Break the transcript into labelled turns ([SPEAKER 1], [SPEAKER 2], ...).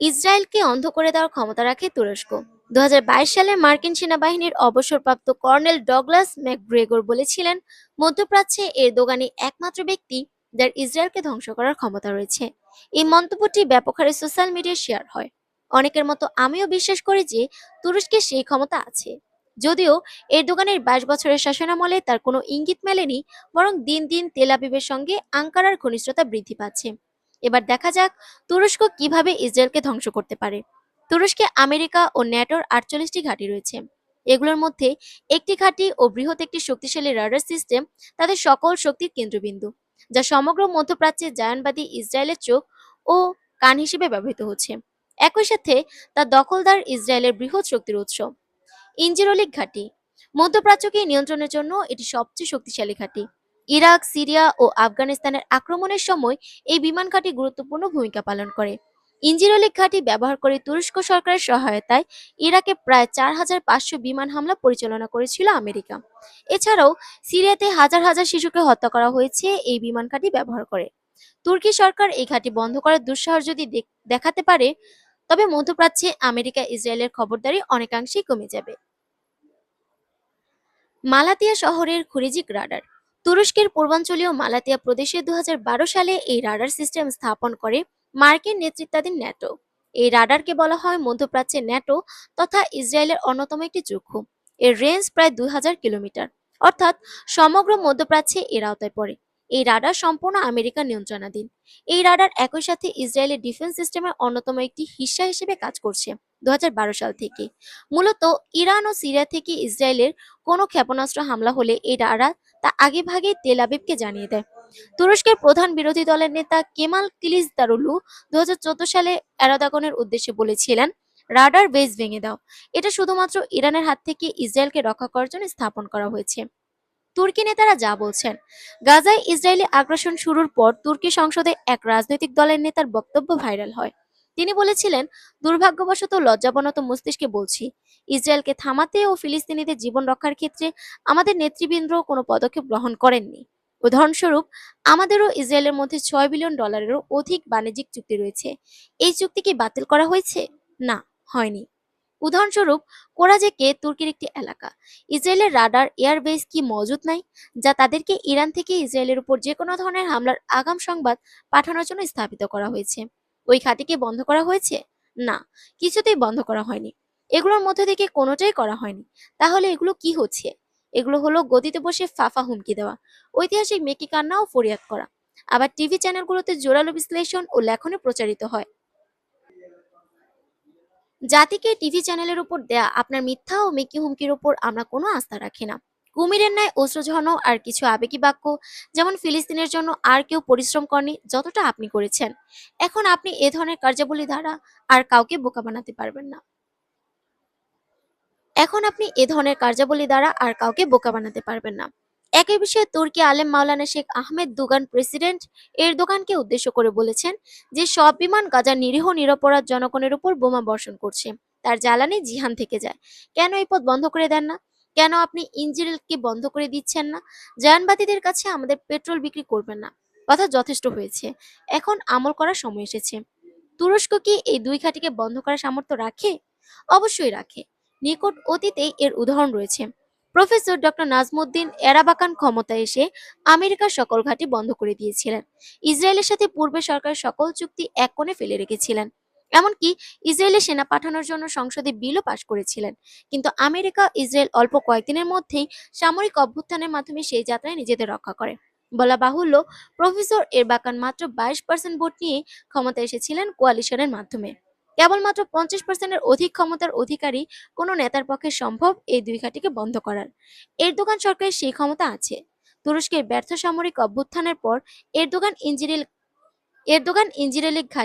[SPEAKER 1] ইসরায়েলকে অন্ধ করে দেওয়ার ক্ষমতা রাখে তুরস্ক। ২০২২ সালে মার্কিন সেনাবাহিনীর অবসরপ্রাপ্ত কর্নেল ডগলাস ম্যাকগ্রেগর বলেছিলেন, মধ্যপ্রাচ্যে এরদোগানই একমাত্র ব্যক্তি যার ইসরায়েলকে ধ্বংস করার ক্ষমতা রয়েছে। এই মন্তব্যটি ব্যাপক হারে সোশ্যাল মিডিয়ায় শেয়ার হয়। অনেকের মতো আমিও বিশ্বাস করি যে তুরস্কের সেই ক্ষমতা আছে। যদিও এরদোগানের ২২ বছরের শাসনামলে তার কোনো ইঙ্গিত মেলেনি, বরং দিন দিন তেল আবিবের সঙ্গে আঙ্কারার ঘনিষ্ঠতা বৃদ্ধি পাচ্ছে। এবার দেখা যাক তুরস্ক কিভাবে ইসরায়েলকে ধ্বংস করতে পারে। তুরস্কে আমেরিকা ও ন্যাটোর ৪৮টি ঘাঁটি রয়েছে। এগুলোর মধ্যে একটি ঘাঁটি ও বৃহৎ একটি শক্তিশালী রাডার সিস্টেম তাদের সকল শক্তির কেন্দ্রবিন্দু, যা সমগ্র মধ্যপ্রাচ্যে জায়নবাদী ইসরায়েলের চোখ ও কান হিসেবে ব্যবহৃত হচ্ছে। একই সাথে তা দখলদার ইসরায়েলের বৃহৎ শক্তির উৎস। ইঞ্জিরলিক ঘাঁটি মধ্যপ্রাচ্যকে নিয়ন্ত্রণের জন্য এটি সবচেয়ে শক্তিশালী ঘাঁটি। ইরাক, সিরিয়া ও আফগানিস্তানের আক্রমণের সময় এই বিমান ঘাঁটি গুরুত্বপূর্ণ ভূমিকা পালন করে। ইঞ্জিরলিক ঘাঁটি ব্যবহার করে তুরস্ক সরকারের সহায়তায় ইরাকে প্রায় ৪,৫০০ বিমান হামলা পরিচালনা করেছিল আমেরিকা। এছাড়াও সিরিয়াতে হাজার হাজার শিশুকে হত্যা করা হয়েছে এই বিমান ঘাঁটি ব্যবহার করে। তুর্কি সরকার এই ঘাঁটি বন্ধ করার দুঃসাহস যদি দেখাতে পারে, তবে মধ্যপ্রাচ্যে আমেরিকা ইসরায়েলের খবরদারি অনেকাংশেই কমে যাবে। মালাতিয়া শহরের খুরিজিক রাডার তুরস্কের পূর্বাঞ্চলীয় মালাতিয়া প্রদেশে ২০১২ সালে এই রাডার সিস্টেম স্থাপন করে মার্কিন নেতৃত্বাধীন ন্যাটো। এই রাডারকে বলা হয় মধ্যপ্রাচ্যের ন্যাটো তথা ইসরায়েলের অন্যতম একটি চক্ষু। এর রেঞ্জ প্রায় ২,০০০ কিলোমিটার, অর্থাৎ সমগ্র মধ্যপ্রাচ্যে এর আওতায় পড়ে। এই রাডার সম্পূর্ণ আমেরিকার নিয়ন্ত্রণাধীন। এই রাডার একই সাথে ইসরায়েলের ডিফেন্স সিস্টেমের অন্যতম একটি হিস্সা হিসেবে কাজ করছে ২০১২ সাল থেকে। মূলত ইরান ও সিরিয়া থেকে ইসরায়েলের কোনো ক্ষেপণাস্ত্র হামলা হলে এই রাডার তা আগেভাগেই তেল আবিবকে জানিয়ে দেয়। তুরস্কের প্রধান বিরোধী দলের নেতা কেমাল কিলিচদারোগলু ২০১৪ সালে এরদোগানের উদ্দেশ্যে বলেছিলেন, রাডার বেস ভেঙে দাও। এটা শুধুমাত্র ইরানের হাত থেকে ইসরায়েলকে রক্ষা করার জন্য স্থাপন করা হয়েছে। তুর্কি নেতারা যা বলছেন। গাজায় ইসরায়েলি আগ্রাসন শুরুর পর তুর্কি সংসদে এক রাজনৈতিক দলের নেতার বক্তব্য ভাইরাল হয়। তিনি বলেছিলেন, দুর্ভাগ্যবশত লজ্জাবনত মস্তিষ্কে বলছি, ইসরায়েলকে থামাতে ও ফিলিস্তিনিদের জীবন রক্ষার ক্ষেত্রে আমাদের নেতৃবৃন্দ কোনো পদক্ষেপ গ্রহণ করেননি। উদাহরণস্বরূপ, আমাদেরও ইসরায়েলের মধ্যে $৬ বিলিয়নেরও অধিক বাণিজ্যিক চুক্তি রয়েছে। এই চুক্তি কি বাতিল করা হয়েছে? না, হয়নি। উদাহরণস্বরূপ, কোরাজেকে তুর্কির একটি এলাকা। ইসরায়েলের রাডার এয়ারবেস কি মজুদ নাই, যা তাদেরকে ইরান থেকে ইসরায়েলের উপর যে কোনো ধরনের হামলার আগাম সংবাদ পাঠানোর জন্য স্থাপিত করা হয়েছে? ওই ঘাঁটিকে বন্ধ করা হয়েছে? না, কিছুতেই বন্ধ করা হয়নি। এগুলোর মধ্যে থেকে কোনোটাই করা হয়নি। তাহলে এগুলো কি হচ্ছে? এগুলো হলো গদিতে বসে ফাফা হুমকি দেওয়া, ঐতিহাসিক মেকি কান্না ও ফরিয়াদ করা। আবার টিভি চ্যানেলগুলোতে জোরালো বিশ্লেষণ ও লেখনে প্রচারিত হয়। জাতিকে টিভি চ্যানেলের উপর দেয়া আপনার মিথ্যা ও মেকি হুমকির উপর আমরা কোনো আস্থা রাখি না। কুমিরের ন্যায় অশ্রুঝরানো আর কিছু আবেগী বাক্য, যেমন ফিলিস্তিনের জন্য আর কেউ পরিশ্রম করেনি যতটা আপনি করেছেন। এখন আপনি এ ধরনের কার্যাবলী দ্বারা আর কাউকে বোকা বানাতে পারবেন না। এখন আপনি এ ধরনের কার্যাবলী দ্বারা আর কাউকে বোকা বানাতে পারবেন না। একই বিষয়ে তুর্কি আলেম মাওলানা শেখ আহমেদ দুগান প্রেসিডেন্ট এরদোগানকে উদ্দেশ্য করে বলেছেন যে সব বিমান গাজার নিরীহ নিরপরাধ জনগণের উপর বোমা বর্ষণ করছে, তার জ্বালানি জিহান থেকে যায়। কেন এই পথ বন্ধ করে দেন না? কেন আপনি ইঞ্জিনকে বন্ধ করে দিচ্ছেন না? জায়ানবাদীদের কাছে আমাদের পেট্রোল বিক্রি করবেন না। কথা যথেষ্ট হয়েছে, এখন আমল করার সময় এসেছে। তুরস্ক কি এই দুই ঘাঁটিকে বন্ধ করার সামর্থ্য রাখে? অবশ্যই রাখে। নিকট অতীতেই এর উদাহরণ রয়েছে। প্রফেসর ডক্টর নাজমুদ্দিন এরাবাকান ক্ষমতায় এসে আমেরিকার সকল ঘাঁটি বন্ধ করে দিয়েছিলেন। ইসরায়েলের সাথে পূর্বে সরকার সকল চুক্তি এক কোণে ফেলে রেখেছিলেন। এমনকি ইসরায়েলে সেনা পাঠানোর জন্য সংসদে বিলও পাশ করেছিলেন। কিন্তু আমেরিকা ইসরায়েল অল্প কয়েকদিনের মধ্যেই সামরিক অভ্যুত্থানের মাধ্যমে সেই যাত্রায় নিজেদের রক্ষা করে। বলা বাহুল্য, প্রফেসর এরবাকান মাত্র 22% ভোট নিয়ে ক্ষমতায় এসেছিলেন কোয়ালিশনের মাধ্যমে। কেবলমাত্র 50%-এর অধিক ক্ষমতার অধিকারী কোনো নেতার পক্ষে সম্ভব এই দুই ঘাঁটিকে বন্ধ করার। এরদোগান সরকারের সেই ক্ষমতা আছে। তুরস্কের ব্যর্থ সামরিক অভ্যুত্থানের পর এরদোগান ইঞ্জিরেলিক ঘাঁটি